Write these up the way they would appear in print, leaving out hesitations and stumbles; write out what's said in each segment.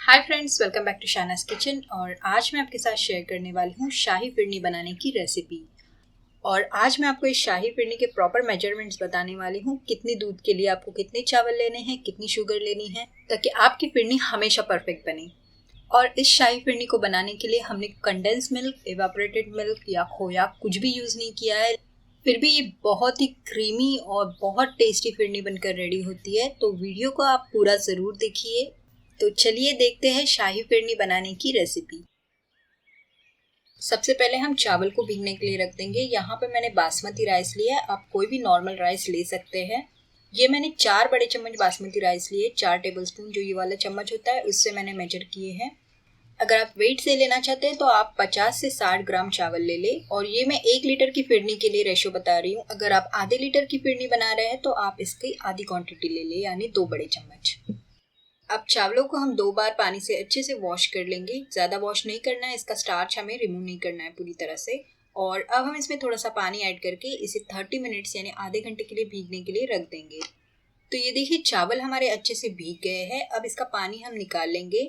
Hi friends, welcome back to Shana's kitchen. और आज मैं आपके साथ शेयर करने वाली हूँ शाही फिरनी बनाने की रेसिपी। और आज मैं आपको इस शाही फिरनी के प्रॉपर मेजरमेंट्स बताने वाली हूँ। कितनी दूध के लिए आपको कितने चावल लेने हैं, कितनी शुगर लेनी है, ताकि आपकी फिरनी हमेशा परफेक्ट बने। और इस शाही फिरनी को बनाने के लिए हमने कंडेंस मिल्क, एवापोरेटेड मिल्क या खोया कुछ भी यूज़ नहीं किया है। फिर भी ये बहुत ही क्रीमी और बहुत टेस्टी फिरनी बनकर रेडी होती है। तो वीडियो को आप पूरा ज़रूर देखिए। तो चलिए देखते हैं शाही फिरनी बनाने की रेसिपी। सबसे पहले हम चावल को भीगने के लिए रख देंगे। यहाँ पे मैंने बासमती राइस लिया है, आप कोई भी नॉर्मल राइस ले सकते हैं। ये मैंने 4 बड़े चम्मच बासमती राइस लिए, 4 टेबलस्पून जो ये वाला चम्मच होता है उससे मैंने मेजर किए हैं। अगर आप वेट से लेना चाहते हैं तो आप 50 से 60 ग्राम चावल ले लें। और ये मैं 1 लीटर की फिरनी के लिए रेशो बता रही हूँ। अगर आप आधे लीटर की फिरनी बना रहे हैं तो आप इसकी आधी क्वांटिटी ले लें, यानी 2 बड़े चम्मच। अब चावलों को हम 2 बार पानी से अच्छे से वॉश कर लेंगे। ज़्यादा वॉश नहीं करना है, इसका स्टार्च हमें रिमूव नहीं करना है पूरी तरह से। और अब हम इसमें थोड़ा सा पानी ऐड करके इसे 30 मिनट्स यानी आधे घंटे के लिए भीगने के लिए रख देंगे। तो ये देखिए चावल हमारे अच्छे से भीग गए हैं। अब इसका पानी हम निकाल लेंगे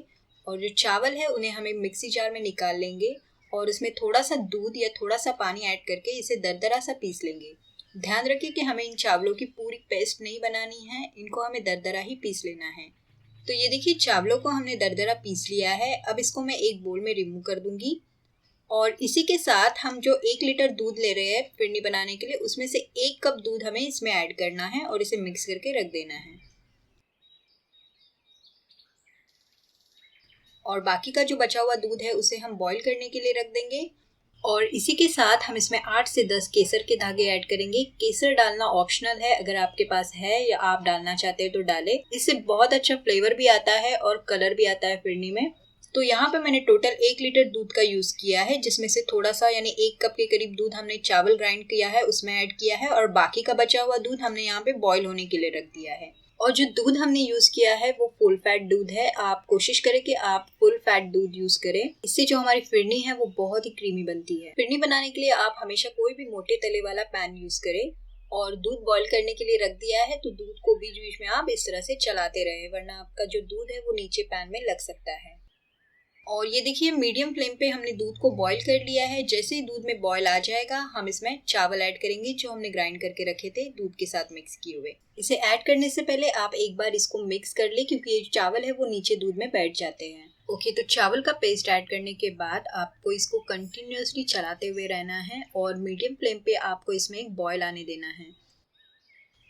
और जो चावल है उन्हें हमें मिक्सी जार में निकाल लेंगे और उसमें थोड़ा सा दूध या थोड़ा सा पानी ऐड करके इसे दरदरा सा पीस लेंगे। ध्यान रखिए कि हमें इन चावलों की पूरी पेस्ट नहीं बनानी है, इनको हमें दरदरा ही पीस लेना है। तो ये देखिए चावलों को हमने दरदरा पीस लिया है। अब इसको मैं एक बोल में रिमूव कर दूंगी। और इसी के साथ हम जो 1 लीटर दूध ले रहे हैं फिरनी बनाने के लिए, उसमें से 1 कप दूध हमें इसमें ऐड करना है और इसे मिक्स करके रख देना है। और बाकी का जो बचा हुआ दूध है उसे हम बॉईल करने के लिए रख देंगे। और इसी के साथ हम इसमें 8 से 10 केसर के धागे ऐड करेंगे। केसर डालना ऑप्शनल है, अगर आपके पास है या आप डालना चाहते हैं तो डालें। इससे बहुत अच्छा फ्लेवर भी आता है और कलर भी आता है फिरनी में। तो यहाँ पे मैंने टोटल 1 लीटर दूध का यूज किया है, जिसमें से थोड़ा सा यानी 1 कप के करीब दूध हमने चावल ग्राइंड किया है उसमें ऐड किया है और बाकी का बचा हुआ दूध हमने यहाँ पे बॉईल होने के लिए रख दिया है। और जो दूध हमने यूज किया है वो फुल फैट दूध है। आप कोशिश करें कि आप फुल फैट दूध यूज करें, इससे जो हमारी फिरनी है वो बहुत ही क्रीमी बनती है। फिरनी बनाने के लिए आप हमेशा कोई भी मोटे तले वाला पैन यूज करें। और दूध बॉईल करने के लिए रख दिया है तो दूध को बीच बीच में आप इस तरह से चलाते रहे, वरना आपका जो दूध है वो नीचे पैन में लग सकता है। और ये देखिए मीडियम फ्लेम पे हमने दूध को बॉईल कर लिया है। जैसे ही दूध में बॉईल आ जाएगा हम इसमें चावल ऐड करेंगे जो हमने ग्राइंड करके रखे थे दूध के साथ मिक्स किए हुए। इसे ऐड करने से पहले आप एक बार इसको मिक्स कर ले, क्योंकि ये जो चावल है वो नीचे दूध में बैठ जाते हैं। ओके, तो चावल का पेस्ट ऐड करने के बाद आपको इसको कंटिन्यूअसली चलाते हुए रहना है और मीडियम फ्लेम पे आपको इसमें एक बॉईल आने देना है।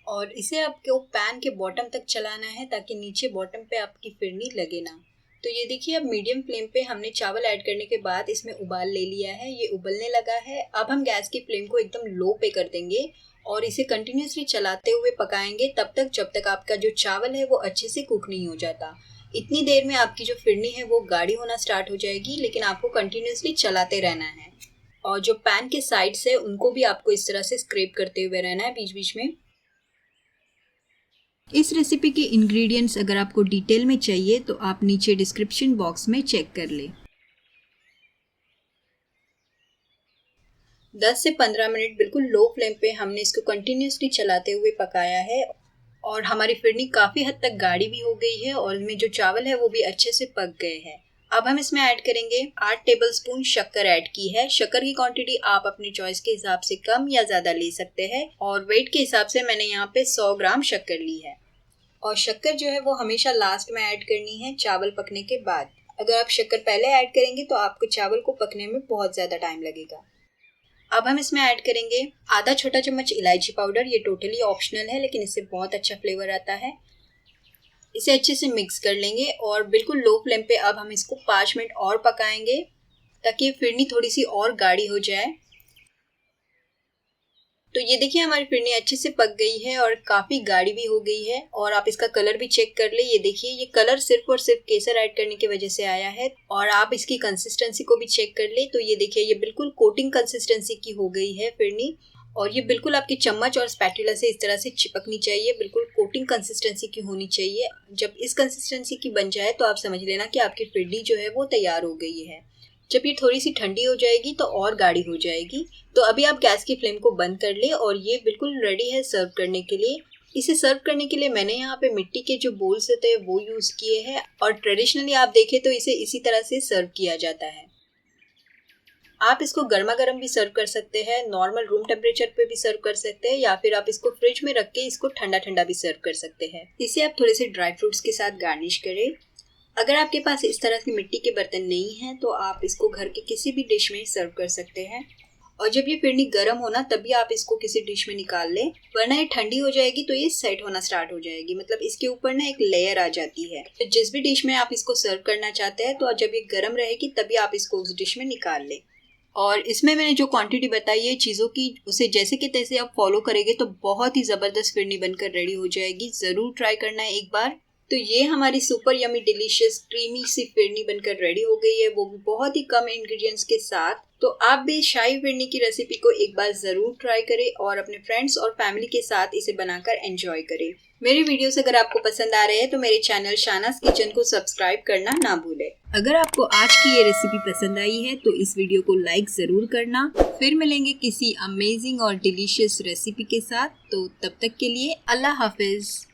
और इसे आपको पैन के बॉटम तक चलाना है ताकि नीचे बॉटम पे आपकी फिरनी लगे ना। तो ये देखिए अब मीडियम फ्लेम पे हमने चावल ऐड करने के बाद इसमें उबाल ले लिया है, ये उबलने लगा है। अब हम गैस की फ्लेम को एकदम लो पे कर देंगे और इसे कंटिन्यूअसली चलाते हुए पकाएंगे तब तक जब तक आपका जो चावल है वो अच्छे से कुक नहीं हो जाता। इतनी देर में आपकी जो फिरनी है वो गाढ़ी होना स्टार्ट हो जाएगी, लेकिन आपको कंटिन्यूअसली चलाते रहना है। और जो पैन के साइड्स है उनको भी आपको इस तरह से स्क्रैप करते हुए रहना है बीच बीच में। इस रेसिपी के इंग्रेडिएंट्स अगर आपको डिटेल में चाहिए तो आप नीचे डिस्क्रिप्शन बॉक्स में चेक कर लें। 10 से 15 मिनट बिल्कुल लो फ्लेम पे हमने इसको कंटिन्यूअसली चलाते हुए पकाया है और हमारी फिरनी काफ़ी हद तक गाढ़ी भी हो गई है और इनमें जो चावल है वो भी अच्छे से पक गए हैं। अब हम इसमें ऐड करेंगे 8 टेबलस्पून शक्कर ऐड की है। शक्कर की क्वांटिटी आप अपनी चॉइस के हिसाब से कम या ज़्यादा ले सकते हैं और वेट के हिसाब से मैंने यहाँ पे 100 ग्राम शक्कर ली है। और शक्कर जो है वो हमेशा लास्ट में ऐड करनी है चावल पकने के बाद। अगर आप शक्कर पहले ऐड करेंगे तो आपको चावल को पकने में बहुत ज़्यादा टाइम लगेगा। अब हम इसमें ऐड करेंगे आधा छोटा चम्मच इलायची पाउडर। ये टोटली ऑप्शनल है लेकिन इससे बहुत अच्छा फ्लेवर आता है। इसे अच्छे से मिक्स कर लेंगे और बिल्कुल लो फ्लेम पे अब हम इसको 5 मिनट और पकाएंगे ताकि फिरनी थोड़ी सी और गाढ़ी हो जाए। तो ये देखिए हमारी फिरनी अच्छे से पक गई है और काफ़ी गाढ़ी भी हो गई है। और आप इसका कलर भी चेक कर ले, ये देखिए ये कलर सिर्फ और सिर्फ केसर ऐड करने की वजह से आया है। और आप इसकी कंसिस्टेंसी को भी चेक कर ले तो ये देखिए ये बिल्कुल कोटिंग कंसिस्टेंसी की हो गई है फिरनी। और ये बिल्कुल आपकी चम्मच और स्पैटुला से इस तरह से चिपकनी चाहिए, बिल्कुल कोटिंग कंसिस्टेंसी की होनी चाहिए। जब इस कंसिस्टेंसी की बन जाए तो आप समझ लेना कि आपकी फिरनी जो है वो तैयार हो गई है। जब ये थोड़ी सी ठंडी हो जाएगी तो और गाढ़ी हो जाएगी। तो अभी आप गैस की फ्लेम को बंद कर ले और ये बिल्कुल रेडी है सर्व करने के लिए। इसे सर्व करने के लिए मैंने यहाँ पे मिट्टी के जो बोल्स होते हैं वो यूज किए हैं और ट्रेडिशनली आप देखें तो इसे इसी तरह से सर्व किया जाता है। आप इसको गर्मा गर्म भी सर्व कर सकते हैं, नॉर्मल रूम टेम्परेचर पे भी सर्व कर सकते हैं, या फिर आप इसको फ्रिज में रख के इसको ठंडा ठंडा भी सर्व कर सकते हैं। इसे आप थोड़े से ड्राई फ्रूट्स के साथ गार्निश करें। अगर आपके पास इस तरह के मिट्टी के बर्तन नहीं हैं तो आप इसको घर के किसी भी डिश में सर्व कर सकते हैं। और जब ये फिरनी गर्म हो ना तभी आप इसको किसी डिश में निकाल लें, वरना ये ठंडी हो जाएगी तो ये सेट होना स्टार्ट हो जाएगी, मतलब इसके ऊपर ना एक लेयर आ जाती है। तो जिस भी डिश में आप इसको सर्व करना चाहते हैं तो जब ये गर्म रहेगी तभी आप इसको उस डिश में निकाल लें। और इसमें मैंने जो क्वांटिटी बताई है चीज़ों की, उसे जैसे कि तैसे आप फॉलो करेंगे तो बहुत ही ज़बरदस्त फिरनी बनकर रेडी हो जाएगी। ज़रूर ट्राई करना है एक बार। तो ये हमारी सुपर यमी डिलीशियस क्रीमी सी फिरनी बनकर रेडी हो गई है, वो भी बहुत ही कम इंग्रेडिएंट्स के साथ। तो आप भी शाही फिरनी की रेसिपी को एक बार ज़रूर ट्राई करें और अपने फ्रेंड्स और फैमिली के साथ इसे बनाकर एंजॉय करें। मेरे वीडियोस अगर आपको पसंद आ रहे हैं तो मेरे चैनल शानास किचन को सब्सक्राइब करना ना भूलें। अगर आपको आज की ये रेसिपी पसंद आई है तो इस वीडियो को लाइक ज़रूर करना। फिर मिलेंगे किसी अमेजिंग और डिलीशियस रेसिपी के साथ। तो तब तक के लिए अल्लाह हाफिज़।